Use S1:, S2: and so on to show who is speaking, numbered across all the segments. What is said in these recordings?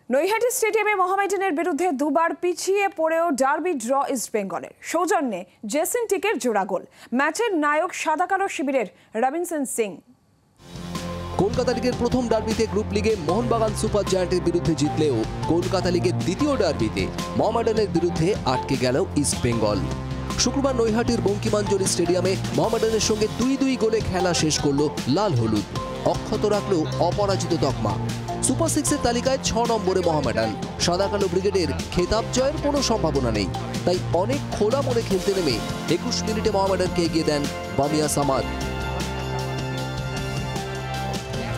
S1: নৈহাটি স্টেডিয়ামে মোহামেডানের বিরুদ্ধে দুবার পিছিয়ে পড়েও ডার্বি ড্র ইস্ট বেঙ্গলের। সৌজন্যে জেসিন টিকের জোড়া গোল। ম্যাচের নায়ক সাদা কালো শিবিরের রবিনসন সিং।
S2: কলকাতা লিগের প্রথম ডার্বিতে গ্রুপ লিগে মোহনবাগান সুপার জায়ান্টের বিরুদ্ধে জিতলেও কলকাতা লিগের দ্বিতীয় ডার্বিতে মোহামেডানের বিরুদ্ধে আটকে গেল ইস্ট বেঙ্গল। শুক্রবার নৈহাটির বঙ্কিমাঞ্জলি স্টেডিয়ামে মোহামেডানের সঙ্গে 2-2 গোলে খেলা শেষ করল লাল হলুদ। অক্ষত রাখল অপরাজিত তকমা। সুপার সিক্সের তালিকায় 6 নম্বরে মোহামেডান। সাদা কালো ব্রিগেডের খেতাব জয়ের কোনো সম্ভাবনা নেই, তাই অনেক খোলা মনে খেলতে নেমে 21 মিনিটে মোহামেডানকে এগিয়ে দেন বামিয়া সামাদ।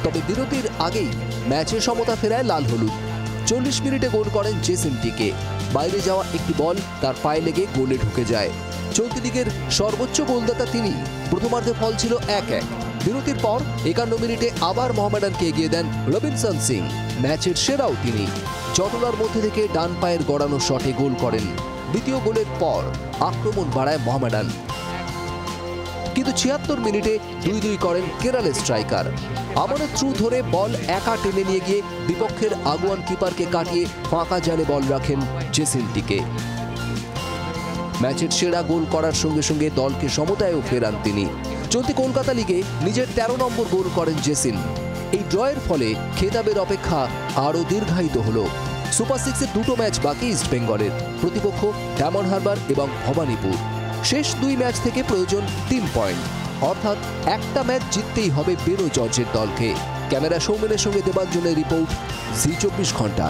S2: তবে বিরতির আগেই ম্যাচে সমতা ফেরায় লাল হলুদ। 40 মিনিটে গোল করেন জেসিন টিকে। বাইরে যাওয়া একটি বল তার পায়ে লেগে গোলে ঢুকে যায়। চলতি লিগের সর্বোচ্চ গোলদাতা তিনি। প্রথমার্ধে ফল ছিল 1-1। বিরতির পর 51 মিনিটে আবার মোহামেডানকে এগিয়ে দেন রবিনসন সিং। ম্যাচের সেরাও তিনি। জটলার মধ্যে থেকে ডান পায়ের গড়ানো শটে গোল করেন। দ্বিতীয় গোলের পর আক্রমণ বাড়ায় মোহামেডান, কিন্তু 76 মিনিটে 2-2 করেন কেরালের স্ট্রাইকার। আমনের থ্রু ধরে বল একা টেনে নিয়ে গিয়ে বিপক্ষের আগুয়ান কিপারকে কাটিয়ে ফাঁকা জালে বল রাখেন জেসিন টিকে। ম্যাচের সেরা গোল করার সঙ্গে সঙ্গে দলকে সমতায়ও ফেরান তিনি। চলতি কলকাতা লিগে নিজের 13 নম্বর গোল করেন জেসিন। এই ড্রয়ের ফলে খেতাবের অপেক্ষা আরও দীর্ঘায়িত হলো। সুপার সিক্সের 2টো ম্যাচ বাকি ইস্ট বেঙ্গলের। প্রতিপক্ষ ডায়মন্ড হারবার এবং ভবানীপুর। শেষ 2 ম্যাচ থেকে প্রয়োজন 3 পয়েন্ট, অর্থাৎ একটা ম্যাচ জিততেই হবে বেরো জর্জের দলকে। ক্যামেরা সৌমেনের সঙ্গে দেবাঞ্জনের রিপোর্ট, জি 24 ঘন্টা।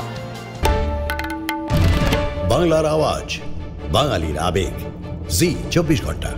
S3: বাংলার আওয়াজ, বাঙালির আবেগ, জি 24 ঘন্টা।